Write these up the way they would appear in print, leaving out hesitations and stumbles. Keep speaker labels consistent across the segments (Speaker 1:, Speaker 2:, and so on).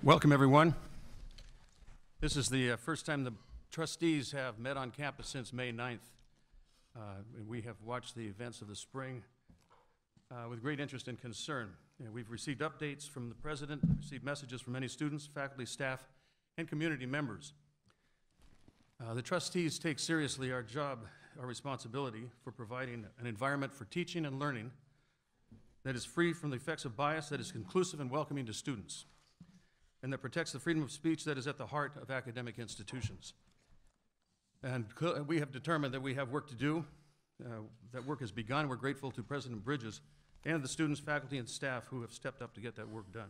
Speaker 1: Welcome, everyone. This is the first time the trustees have met on campus since May 9th. We have watched the events of the spring with great interest and concern. We've received updates from the president, received messages from many students, faculty, staff, and community members. The trustees take seriously our job, our responsibility for providing an environment for teaching and learning that is free from the effects of bias, that is inclusive and welcoming to students, and that protects the freedom of speech that is at the heart of academic institutions. And we have determined that we have work to do. That work has begun. We're grateful to President Bridges and the students, faculty, and staff who have stepped up to get that work done.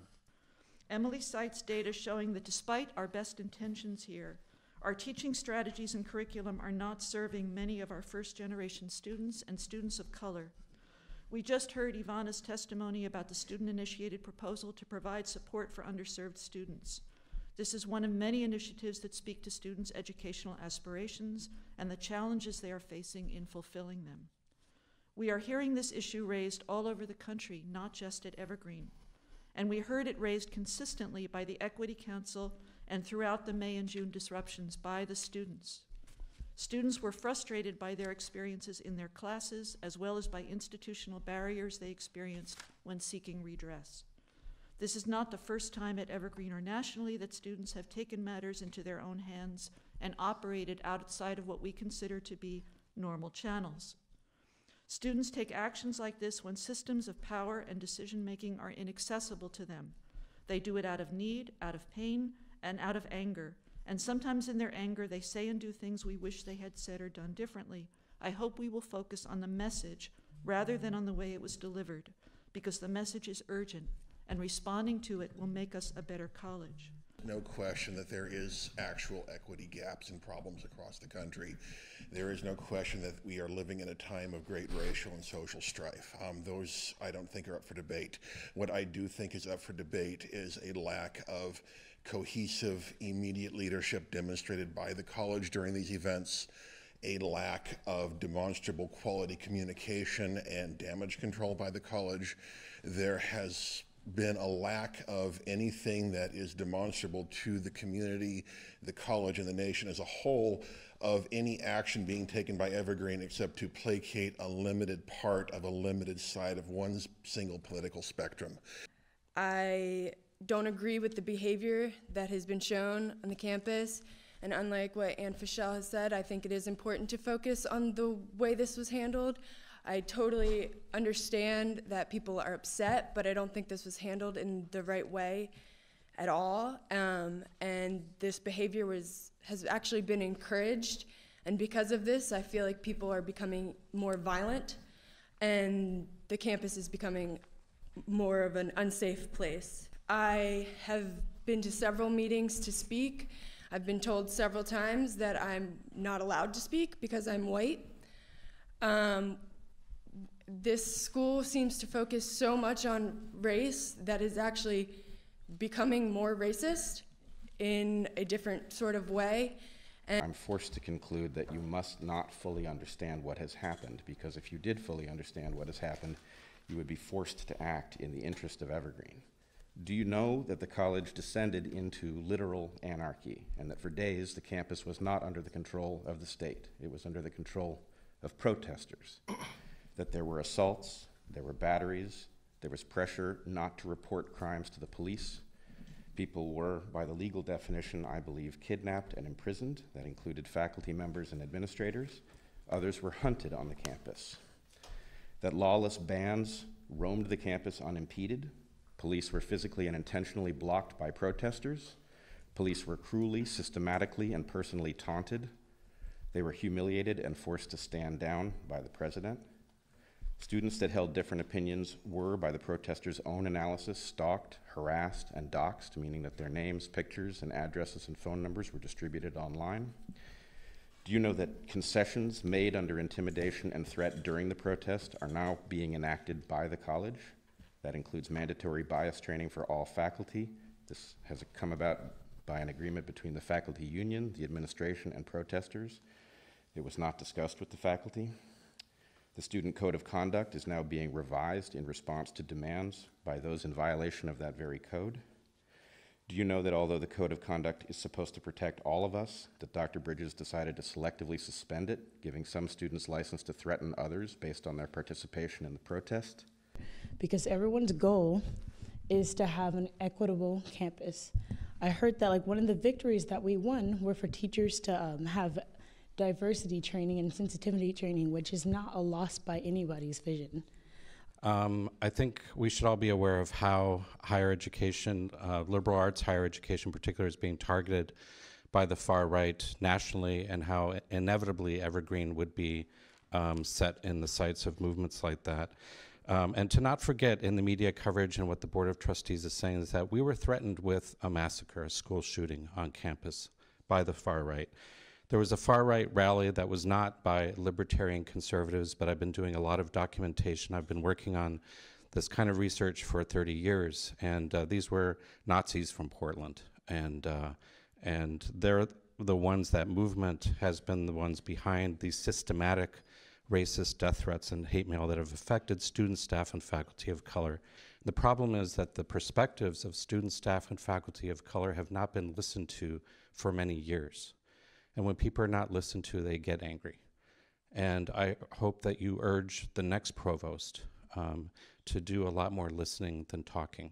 Speaker 2: Emily cites data showing that despite our best intentions here, our teaching strategies and curriculum are not serving many of our first-generation students and students of color. We just heard Ivana's testimony about the student-initiated proposal to provide support for underserved students. This is one of many initiatives that speak to students' educational aspirations and the challenges they are facing in fulfilling them. We are hearing this issue raised all over the country, not just at Evergreen. And we heard it raised consistently by the Equity Council and throughout the May and June disruptions by the students. Students were frustrated by their experiences in their classes, as well as by institutional barriers they experienced when seeking redress. This is not the first time at Evergreen or nationally that students have taken matters into their own hands and operated outside of what we consider to be normal channels. Students take actions like this when systems of power and decision-making are inaccessible to them. They do it out of need, out of pain, and out of anger. And sometimes in their anger, they say and do things we wish they had said or done differently. I hope we will focus on the message rather than on the way it was delivered, because the message is urgent, and responding to it will make us a better college.
Speaker 3: No question that there is actual equity gaps and problems across the country. There is no question that we are living in a time of great racial and social strife. Those I don't think are up for debate. What I do think is up for debate is a lack of cohesive, immediate leadership demonstrated by the college during these events, a lack of demonstrable quality communication and damage control by the college. There has been a lack of anything that is demonstrable to the community, the college, and the nation as a whole of any action being taken by Evergreen except to placate a limited part of a limited side of one single political spectrum.
Speaker 4: I don't agree with the behavior that has been shown on the campus, and unlike what Anne Fischel has said, I think it is important to focus on the way this was handled. I totally understand that people are upset, but I don't think this was handled in the right way at all. And this behavior has actually been encouraged. And because of this, I feel like people are becoming more violent, and the campus is becoming more of an unsafe place. I have been to several meetings to speak. I've been told several times that I'm not allowed to speak because I'm white. This school seems to focus so much on race that is actually becoming more racist in a different sort of way. And
Speaker 5: I'm forced to conclude that you must not fully understand what has happened, because if you did fully understand what has happened, you would be forced to act in the interest of Evergreen. Do you know that the college descended into literal anarchy, and that for days the campus was not under the control of the state? It was under the control of protesters. That there were assaults, there were batteries, there was pressure not to report crimes to the police. People were, by the legal definition, I believe, kidnapped and imprisoned. That included faculty members and administrators. Others were hunted on the campus. That lawless bands roamed the campus unimpeded. Police were physically and intentionally blocked by protesters. Police were cruelly, systematically, and personally taunted. They were humiliated and forced to stand down by the president. Students that held different opinions were, by the protesters' own analysis, stalked, harassed, and doxxed, meaning that their names, pictures, and addresses and phone numbers were distributed online. Do you know that concessions made under intimidation and threat during the protest are now being enacted by the college? That includes mandatory bias training for all faculty. This has come about by an agreement between the faculty union, the administration, and protesters. It was not discussed with the faculty. The student code of conduct is now being revised in response to demands by those in violation of that very code. Do you know that although the code of conduct is supposed to protect all of us, that Dr. Bridges decided to selectively suspend it, giving some students license to threaten others based on their participation in the protest?
Speaker 6: Because everyone's goal is to have an equitable campus. I heard that like one of the victories that we won were for teachers to have diversity training and sensitivity training, which is not a loss by anybody's vision.
Speaker 7: I think we should all be aware of how higher education, liberal arts higher education in particular, is being targeted by the far right nationally, and how inevitably Evergreen would be set in the sights of movements like that. And to not forget in the media coverage and what the Board of Trustees is saying is that we were threatened with a massacre, a school shooting on campus by the far right. There was a far-right rally that was not by libertarian conservatives, but I've been doing a lot of documentation. I've been working on this kind of research for 30 years, and these were Nazis from Portland. And they're the ones, that movement has been the ones behind these systematic racist death threats and hate mail that have affected students, staff, and faculty of color. The problem is that the perspectives of students, staff, and faculty of color have not been listened to for many years. And when people are not listened to, they get angry. And I hope that you urge the next provost to do a lot more listening than talking.